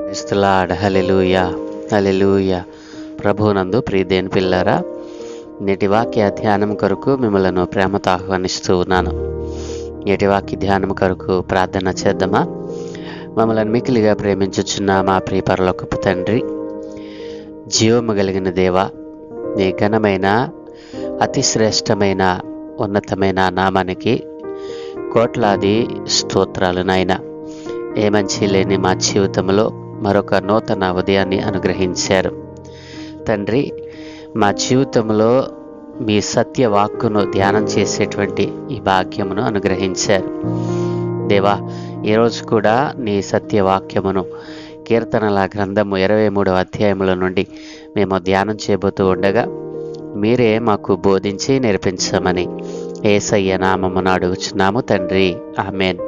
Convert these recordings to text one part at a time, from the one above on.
క్రీస్తులాడ్ హల్లెలూయా హల్లెలూయా. ప్రభువునందు ప్రియదేని పిల్లారా, నేటి వాక్య ధ్యానం కొరకు మిమ్మలను ప్రేమతో ఆహ్వానిస్తూ ఉన్నాను. నేటి వాక్య ధ్యానం కొరకు ప్రార్థన చేద్దామా? మమ్మల్ని మికిలిగా ప్రేమించుచున్న మా ప్రియ పరలోకపు తండ్రి, జీవము కలిగిన దేవా, నీ ఘనమైన అతి శ్రేష్టమైన ఉన్నతమైన నామానికి కోట్లాది స్తోత్రాలు నాయన. ఏ మంచి లేని మా జీవితంలో మరొక నూతన ఉదయాన్ని అనుగ్రహించారు తండ్రి. మా జీవితంలో మీ సత్య వాక్కును ధ్యానం చేసేటువంటి ఈ భాగ్యమును అనుగ్రహించారు దేవా. ఈరోజు కూడా నీ సత్య వాక్యమును కీర్తనల గ్రంథము 23వ అధ్యాయముల నుండి మేము ధ్యానం చేయబోతూ ఉండగా మీరే మాకు బోధించి నేర్పించమని యేసయ్య నామమున అడుగుచున్నాము తండ్రి, ఆమేన్.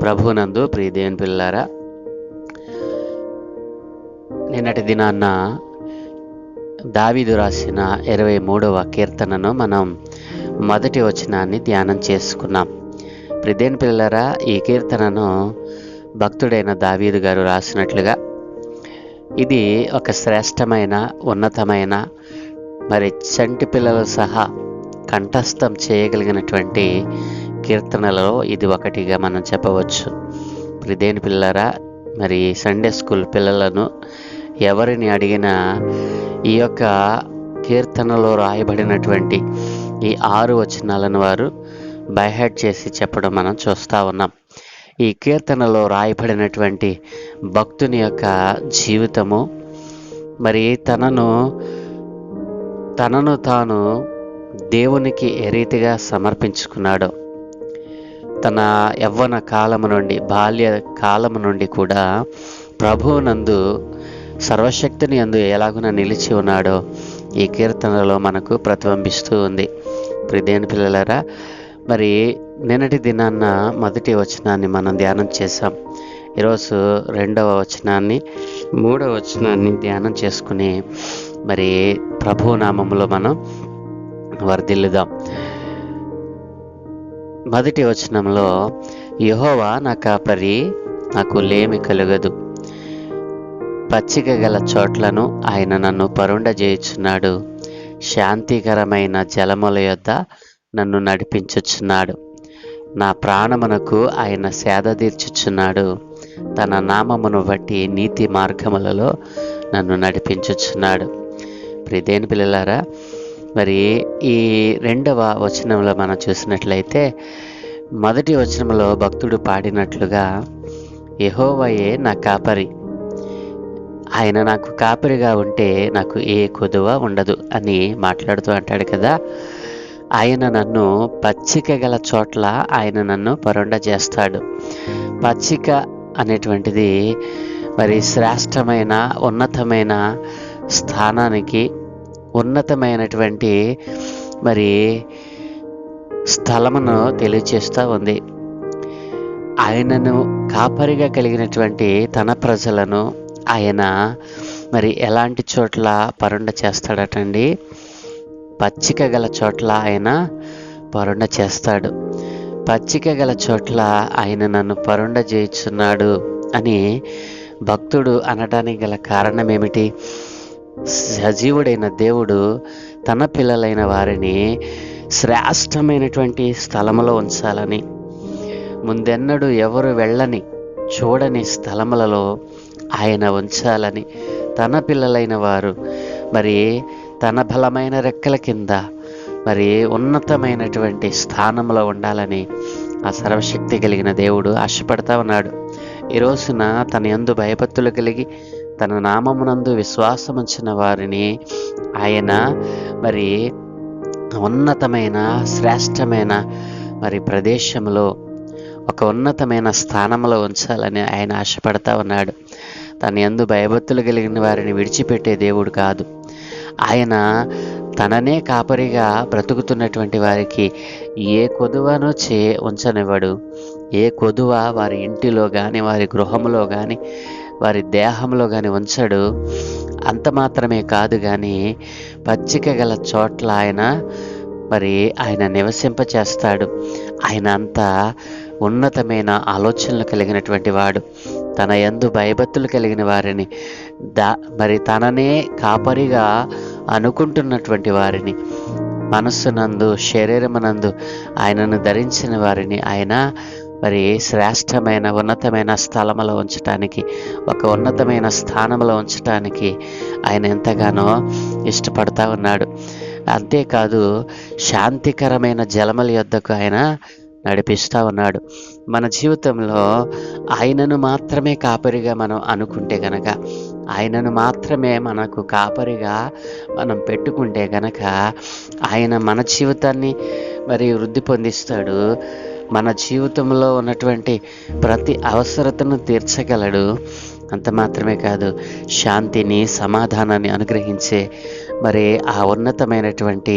ప్రభునందు ప్రియదేవుని పిల్లారా, నిన్నటి దినాన్న దావీదు రాసిన 23వ కీర్తనను మనం మొదటి వచనాన్ని ధ్యానం చేసుకున్నాం. ప్రియదేవుని పిల్లారా, ఈ కీర్తనను భక్తుడైన దావీదు గారు రాసినట్లుగా ఇది ఒక శ్రేష్టమైన ఉన్నతమైన మరి చంటి పిల్లలు సహా కంఠస్థం చేయగలిగినటువంటి కీర్తనలలో ఇది ఒకటిగా మనం చెప్పవచ్చు. ప్రియదేవుని పిల్లారా, మరి సండే స్కూల్ పిల్లలను ఎవరిని అడిగినా ఈ యొక్క కీర్తనలో రాయబడినటువంటి ఈ 6 వచనాలను వారు బైహార్ట్ చేసి చెప్పడం మనం చూస్తూ ఉన్నాం. ఈ కీర్తనలో రాయబడినటువంటి భక్తుని యొక్క జీవితము, మరి తనను తాను దేవునికి ఏ రీతిగా సమర్పించుకున్నాడో, తన యవ్వన కాలము నుండి బాల్య కాలము నుండి కూడా ప్రభువునందు సర్వశక్తిని యందు ఎలాగున నిలిచి ఉన్నాడో ఈ కీర్తనలో మనకు ప్రతిబింబిస్తూ ఉంది. ప్రియదేవుని పిల్లలారా, మరి నిన్నటి దినాన్న మొదటి వచనాన్ని మనం ధ్యానం చేసాం. ఈరోజు 2వ వచనాన్ని 3వ వచనాన్ని ధ్యానం చేసుకుని మరి ప్రభువు నామములో మనం వర్ధిల్లుదాం. మొదటి వచనంలో, యెహోవా నా కాపరి, నాకు లేమి కలుగదు. పచ్చిక గల చోట్లను ఆయన నన్ను పరుండజేయుచున్నాడు. శాంతికరమైన జలముల యొద్ద నన్ను నడిపించుచున్నాడు. నా ప్రాణమునకు ఆయన సేద తీర్చుచున్నాడు. తన నామమును బట్టి నీతి మార్గములలో నన్ను నడిపించుచున్నాడు. ప్రియదేవుని పిల్లలారా, మరి ఈ 2వ వచనంలో మనం చూసినట్లయితే, మొదటి వచనంలో భక్తుడు పాడినట్లుగా యెహోవాయే నా కాపరి, ఆయన నాకు కాపరిగా ఉంటే నాకు ఏ కొదువ ఉండదు అని మాట్లాడుతూ అంటాడు కదా. ఆయన నన్ను పచ్చిక గల చోట్ల ఆయన నన్ను పరుండ చేస్తాడు. పచ్చిక అనేటువంటిది మరి శ్రేష్టమైన ఉన్నతమైన స్థానానికి, ఉన్నతమైనటువంటి మరి స్థలమును తెలియచేస్తూ ఉంది. ఆయనను కాపరిగా కలిగినటువంటి తన ప్రజలను ఆయన మరి ఎలాంటి చోట్ల పరుండ చేస్తాడటండి? పచ్చిక గల చోట్ల ఆయన పరుండ చేస్తాడు. పచ్చిక గల చోట్ల ఆయన నన్ను పరుండ చేయుచున్నాడు అని భక్తుడు అనటానికి గల కారణం ఏమిటి? సజీవుడైన దేవుడు తన పిల్లలైన వారిని శ్రేష్టమైనటువంటి స్థలములో ఉంచాలని, ముందెన్నడూ ఎవరు వెళ్ళని చూడని స్థలములలో ఆయన ఉంచాలని, తన పిల్లలైన వారు మరి తన బలమైన రెక్కల కింద మరి ఉన్నతమైనటువంటి స్థానంలో ఉండాలని ఆ సర్వశక్తి కలిగిన దేవుడు ఆశపడతా ఉన్నాడు. ఈ రోజున తన యందు భయభక్తులు కలిగి తన నామమునందు విశ్వాసముంచిన వారిని ఆయన మరి ఉన్నతమైన శ్రేష్టమైన మరి ప్రదేశంలో ఒక ఉన్నతమైన స్థానంలో ఉంచాలని ఆయన ఆశపడతా ఉన్నాడు. తన యందు భయభక్తులు కలిగిన వారిని విడిచిపెట్టే దేవుడు కాదు. ఆయన తననే కాపరిగా బ్రతుకుతున్నటువంటి వారికి ఏ కొదువను ఉంచనివ్వడు. ఏ కొదువ వారి ఇంటిలో కానీ, వారి గృహంలో కానీ, వారి దేహంలో కానీ ఉంచడు. అంత మాత్రమే కాదు కానీ పచ్చిక గల చోట్ల ఆయన నివసింపచేస్తాడు. ఆయన అంత ఉన్నతమైన ఆలోచనలు కలిగినటువంటి వాడు. తన యందు భయభక్తులు కలిగిన వారిని మరి తననే కాపరిగా అనుకుంటున్నటువంటి వారిని, మనస్సునందు శరీరమునందు ఆయనను ధరించిన వారిని ఆయన మరి శ్రేష్టమైన ఉన్నతమైన స్థలములో ఉంచటానికి, ఒక ఉన్నతమైన స్థానంలో ఉంచటానికి ఆయన ఎంతగానో ఇష్టపడతా ఉన్నాడు. అంతేకాదు శాంతికరమైన జలముల యొద్దకు ఆయన నడిపిస్తూ ఉన్నాడు. మన జీవితంలో ఆయనను మాత్రమే కాపరిగా మనం అనుకుంటే గనక, ఆయనను మాత్రమే మనకు కాపరిగా మనం పెట్టుకుంటే గనక ఆయన మన జీవితాన్ని మరి వృద్ధి పొందిస్తాడు. మన జీవితంలో ఉన్నటువంటి ప్రతి అవసరతను తీర్చగలడు. అంత మాత్రమే కాదు, శాంతిని సమాధానాన్ని అనుగ్రహించే మరి ఆ ఉన్నతమైనటువంటి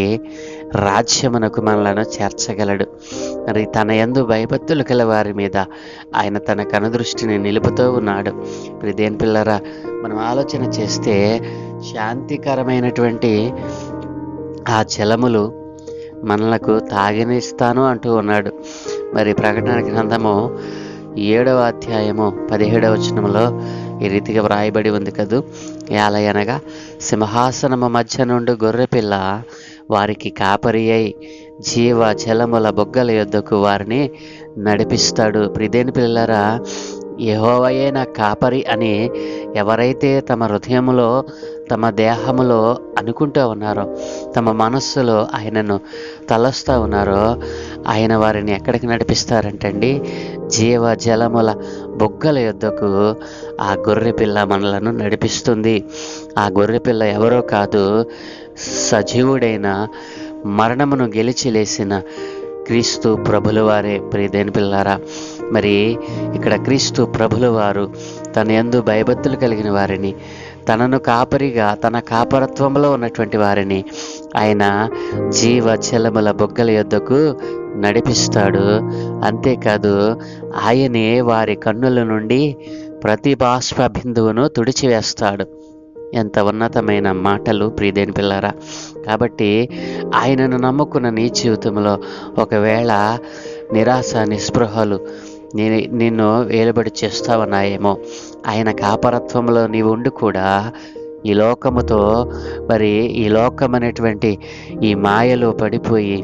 రాజ్యమునకు మనలను చేర్చగలడు. మరి తన యందు భయభక్తులు కల వారి మీద ఆయన తన కనుదృష్టిని నిలుపుతూ ఉన్నాడు. దేని పిల్లరా, మనం ఆలోచన చేస్తే శాంతికరమైనటువంటి ఆ జలములు మనలకు తాగినిస్తాను అంటూ ఉన్నాడు. మరి ప్రకటన గ్రంథము 7వ అధ్యాయము 17వ వచనంలో ఈ రీతిగా వ్రాయబడి ఉంది కదూ. ఏలయనగా సింహాసనము మధ్య నుండి గొర్రెపిల్ల వారికి కాపరి అయి జీవ జలముల బొగ్గల యొద్దకు వారిని నడిపిస్తాడు. ప్రిదేని పిల్లరా, యెహోవాయే నా కాపరి అని ఎవరైతే తమ హృదయములో తమ దేహములో అనుకుంటూ ఉన్నారో, తమ మనస్సులో ఆయనను తలస్తూ ఉన్నారో, ఆయన వారిని ఎక్కడికి నడిపిస్తారంటండి? జీవ జలముల బొగ్గల యొద్దకు ఆ గొర్రెపిల్ల మనలను నడిపిస్తుంది. ఆ గొర్రెపిల్ల ఎవరో కాదు, సజీవుడైన మరణమును గెలిచి లేసిన క్రీస్తు ప్రభుల వారే. ప్రియదేని పిల్లారా, మరి ఇక్కడ క్రీస్తు ప్రభుల వారు తన యందు భయభక్తులు కలిగిన వారిని, తనను కాపరిగా తన కాపరత్వంలో ఉన్నటువంటి వారిని ఆయన జీవ జలముల బొగ్గల యొద్దకు నడిపిస్తాడు. అంతేకాదు ఆయనే వారి కన్నుల నుండి ప్రతి బాష్ప బిందువును తుడిచివేస్తాడు. ఎంత ఉన్నతమైన మాటలు ప్రియదేని పిల్లారా. కాబట్టి ఆయనను నమ్ముకున్న నీ జీవితంలో ఒకవేళ నిరాశ నిస్పృహలు నిన్ను వేలుబడి చేస్తావన్నాయేమో, ఆయన కాపరత్వంలో నీవు ఉండి కూడా ఈ లోకముతో మరి ఈ లోకమనేటువంటి ఈ మాయలో పడిపోయి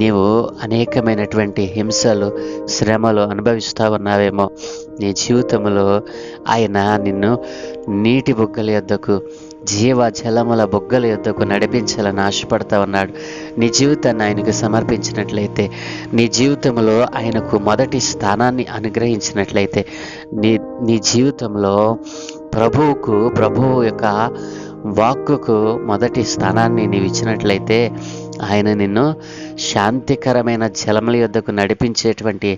నీవు అనేకమైనటువంటి హింసలు శ్రమలు అనుభవిస్తూ ఉన్నావేమో. నీ జీవితంలో ఆయన నిన్ను నీటి బొగ్గల యొద్దకు, జీవ జలముల బొగ్గల యొద్దకు నడిపించాలని ఆశపడతా ఉన్నాడు. నీ జీవితాన్ని ఆయనకు సమర్పించినట్లయితే, నీ జీవితంలో ఆయనకు మొదటి స్థానాన్ని అనుగ్రహించినట్లయితే, నీ జీవితంలో ప్రభువు యొక్క వాక్కుకు మొదటి స్థానాన్ని నీవు ఇచ్చినట్లయితే, ఆయన నిన్ను శాంతికరమైన జలముల యొద్దకు నడిపించేటువంటి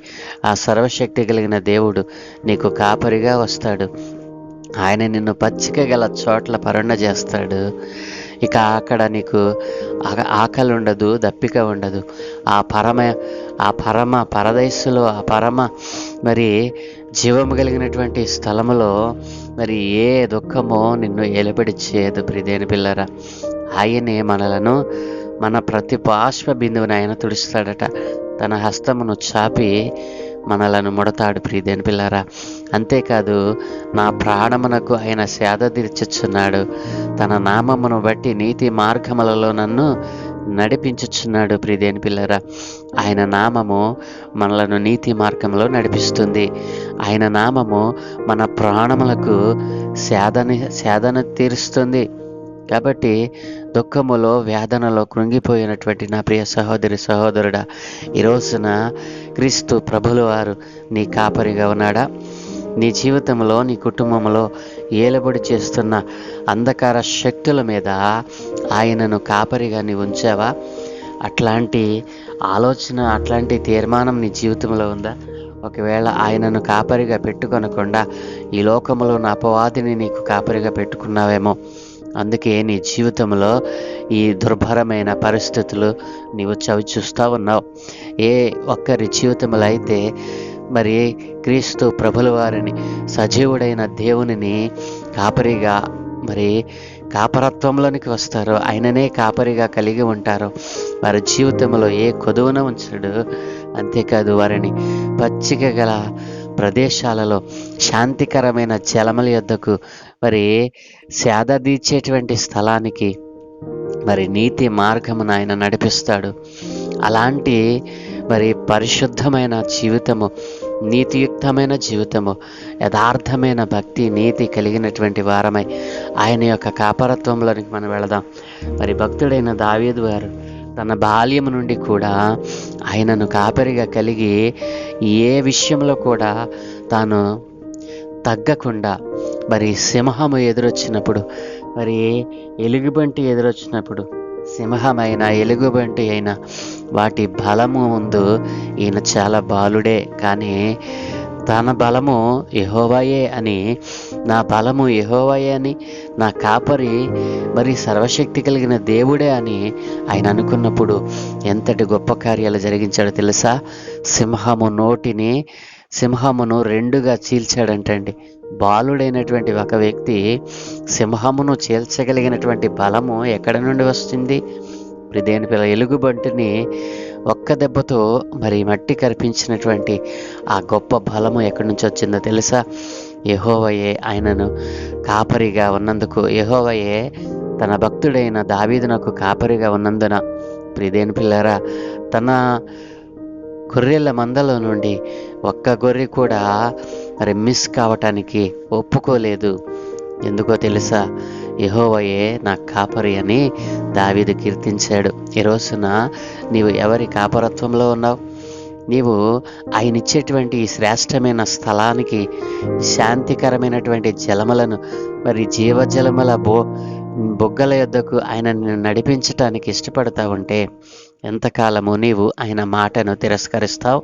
ఆ సర్వశక్తి కలిగిన దేవుడు నీకు కాపరిగా వస్తాడు. ఆయన నిన్ను పచ్చిక గల చోట్ల పరుండ చేస్తాడు. ఇక అక్కడ నీకు ఆకలి ఉండదు, దప్పిక ఉండదు. ఆ పరమ పరదేశులో, ఆ పరమ మరి జీవము కలిగినటువంటి స్థలములో మరి ఏ దుఃఖమో నిన్ను ఏలుబడి చేయదు. ప్రియదేని పిల్లరా, ఆయనే మనలను మన ప్రతి బాష్ప బిందువుని ఆయన తుడుస్తాడట. తన హస్తమును చాపి మనలను ముడతాడు. ప్రియదేని పిల్లారా, అంతేకాదు నా ప్రాణమునకు ఆయన సేద తీర్చుచున్నాడు. తన నామమును బట్టి నీతి మార్గములలో నన్ను నడిపించుచున్నాడు. ప్రియదేని పిల్లారా, ఆయన నామము మనలను నీతి మార్గంలో నడిపిస్తుంది. ఆయన నామము మన ప్రాణములకు సేదను తీరుస్తుంది. కాబట్టి దుఃఖములో వేదనలో కృంగిపోయినటువంటి నా ప్రియ సహోదరి సహోదరుడా, ఈ రోజున క్రీస్తు ప్రభుల వారు నీ కాపరిగా ఉన్నాడా? నీ జీవితంలో, నీ కుటుంబంలో ఏలుబడి చేస్తున్న అంధకార శక్తుల మీద ఆయనను కాపరిగా నీ ఉంచావా? అట్లాంటి ఆలోచన, అట్లాంటి తీర్మానం నీ జీవితంలో ఉందా? ఒకవేళ ఆయనను కాపరిగా పెట్టుకొనకుండా ఈ లోకంలో నా అపవాదిని నీకు కాపరిగా పెట్టుకున్నావేమో. అందుకే నీ జీవితంలో ఈ దుర్భరమైన పరిస్థితులు నీవు చవి చూస్తూ ఉన్నావు. ఏ ఒక్కరి జీవితంలో అయితే మరి క్రీస్తు ప్రభుల వారిని, సజీవుడైన దేవునిని కాపరిగా మరి కాపరత్వంలోనికి వస్తారో, ఆయననే కాపరిగా కలిగి ఉంటారో, వారి జీవితంలో ఏ కొదువున ఉంచడు. అంతేకాదు వారిని పచ్చిక గల ప్రదేశాలలో శాంతికరమైన జలముల యొద్దకు మరి సేద తీర్చేటువంటి స్థలానికి మరి నీతి మార్గమును ఆయన నడిపిస్తాడు. అలాంటి మరి పరిశుద్ధమైన జీవితము, నీతియుక్తమైన జీవితము, యథార్థమైన భక్తి, నీతి కలిగినటువంటి వారమై ఆయన యొక్క కాపరత్వంలోనికి మనం వెళదాం. మరి భక్తుడైన దావీదు గారు తన బాల్యము నుండి కూడా ఆయనను కాపరిగా కలిగి ఏ విషయంలో కూడా తాను తగ్గకుండా, మరి సింహము ఎదురొచ్చినప్పుడు, మరి ఎలుగుబంటి ఎదురొచ్చినప్పుడు, సింహమైన ఎలుగుబంటి అయిన వాటి బలము ముందు ఈయన చాలా బాలుడే, కానీ తన బలము యెహోవాయే అని, నా బలము యెహోవాయే అని, నా కాపరి మరి సర్వశక్తి కలిగిన దేవుడే అని ఆయన అనుకున్నప్పుడు ఎంతటి గొప్ప కార్యాలు జరిగించాడో తెలుసా? సింహమును రెండుగా చీల్చాడంటండి. బాలుడైనటువంటి ఒక వ్యక్తి సింహమును చీల్చగలిగినటువంటి బలము ఎక్కడి నుండి వస్తుంది? దేని పిల్ల ఎలుగుబంటిని ఒక్క దెబ్బతో మరి మట్టి కరిపించినటువంటి ఆ గొప్ప బలము ఎక్కడి నుంచి వచ్చిందో తెలుసా? యెహోవాయే ఆయనను కాపరిగా ఉన్నందుకు, యెహోవాయే తన భక్తుడైన దావీదునకు కాపరిగా ఉన్నందున, ప్రియదేని పిల్లరా, తన గొర్రెల మందలో నుండి ఒక్క గొర్రె కూడా మరి మిస్ కావటానికి ఒప్పుకోలేదు. ఎందుకో తెలుసా? యెహోవాయే నా కాపరి అని దావీదు కీర్తించాడు. ఈ రోజున నీవు ఎవరి కాపరత్వంలో ఉన్నావు? నీవు ఆయన ఇచ్చేటువంటి ఈ శ్రేష్టమైన స్థలానికి, శాంతికరమైనటువంటి జలములను, మరి జీవజలముల బొగ్గల యొద్దకు ఆయన నడిపించటానికి ఇష్టపడతా ఉంటే ఎంతకాలము నీవు ఆయన మాటను తిరస్కరిస్తావు?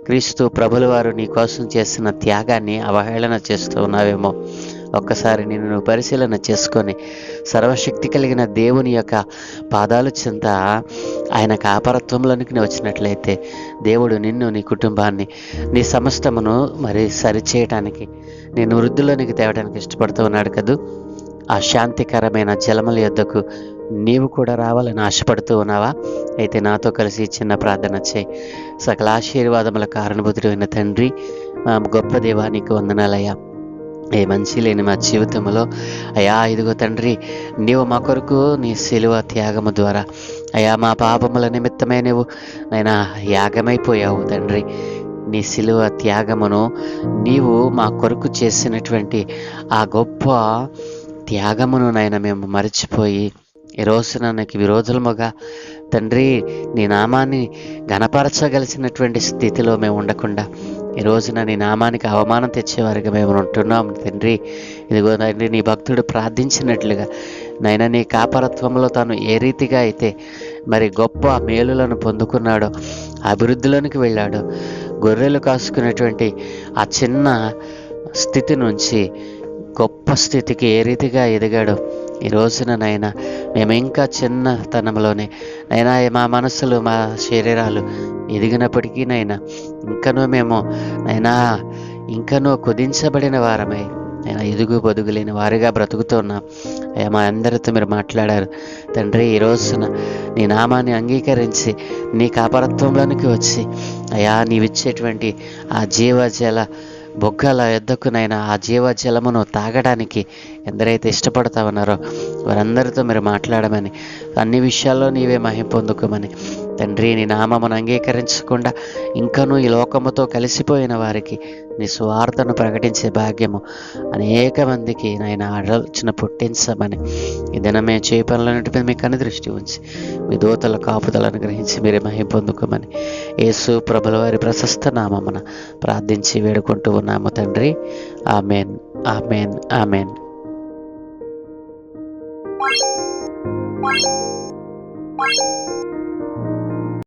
క్రీస్తు ప్రభుల వారు నీ కోసం చేసిన త్యాగాన్ని అవహేళన చేస్తూ ఉన్నావేమో. ఒక్కసారి నిన్ను పరిశీలన చేసుకొని సర్వశక్తి కలిగిన దేవుని యొక్క పాదాలు చెంత ఆయన కాపరత్వంలోనికి వచ్చినట్లయితే దేవుడు నిన్ను, నీ కుటుంబాన్ని, నీ సమస్తమును మరి సరిచేయటానికి, నేను వృద్ధిలోనికి తేవడానికి ఇష్టపడుతూ ఉన్నాడు కదూ. ఆ శాంతికరమైన జలముల యొద్దకు నీవు కూడా రావాలని ఆశపడుతూ ఉన్నావా? అయితే నాతో కలిసి చిన్న ప్రార్థన చేయి. సకల ఆశీర్వాదముల కారణభూతుడైన తండ్రి, మా గొప్ప దేవానికి వందనాలయ్యా. ఏ మంచి లేని మా జీవితంలో అయా, ఇదిగో తండ్రి, నీవు మా కొరకు నీ శిలువ త్యాగము ద్వారా అయా మా పాపముల నిమిత్తమే నువ్వు నైనా యాగమైపోయావు తండ్రి. నీ శిలువ త్యాగమును నీవు మా కొరకు చేసినటువంటి ఆ గొప్ప త్యాగమును నాయన మేము మరచిపోయి ఈ రోజున నాకు విరోధులముగా తండ్రి నీ నామాన్ని ఘనపరచగలిసినటువంటి స్థితిలో మేము ఉండకుండా ఈ రోజున నీ నామానికి అవమానం తెచ్చేవారిగా మేము ఉంటున్నాం తండ్రి. ఇదిగో తండ్రి, నీ భక్తుడు ప్రార్థించినట్లుగా నైనా నీ కాపరత్వంలో తాను ఏ రీతిగా అయితే మరి గొప్ప మేలులను పొందుకున్నాడో, అభివృద్ధిలోనికి వెళ్ళాడో, గొర్రెలు కాసుకునేటువంటి ఆ చిన్న స్థితి నుంచి గొప్ప స్థితికి ఏ రీతిగా ఎదిగాడో ఈ రోజున నైనా మేము ఇంకా చిన్నతనంలోనే నైనా మా మనసులు, మా శరీరాలు ఎదిగినప్పటికీ నైనా ఇంకనూ ఇంకనూ కుదించబడిన వారమై నేను ఎదుగు బొదుగులేని వారిగా బ్రతుకుతున్నాం. అయ్యా, మా అందరితో మీరు మాట్లాడారు తండ్రి. ఈ రోజున నీ నామాన్ని అంగీకరించి నీ కాపరత్వంలోనికి వచ్చి అయ్యా నీవిచ్చేటువంటి ఆ జీవజల బొగ్గల యొద్దకునైనా ఆ జీవజలమును తాగడానికి ఎందరైతే ఇష్టపడతా ఉన్నారో వారందరితో మీరు మాట్లాడమని, అన్ని విషయాల్లో నీవే మహిమ పొందుకోమని తండ్రి. నీ నామమును అంగీకరించకుండా ఇంకనూ ఈ లోకముతో కలిసిపోయిన వారికి నీ స్వార్థను ప్రకటించే భాగ్యము అనేక మందికి నాయన ఆలోచన పుట్టించమని ఈ దినమే చేయ పనులన్నిటి మీద మీకు దృష్టి ఉంచి మీ దూతల కాపుదలను గ్రహించి మీరే మహిమ పొందుకోమని యేసు ప్రభుల వారి ప్రశస్త నామమున ప్రార్థించి వేడుకుంటూ ఉన్నాము తండ్రి. Amen, amen, amen. Bye.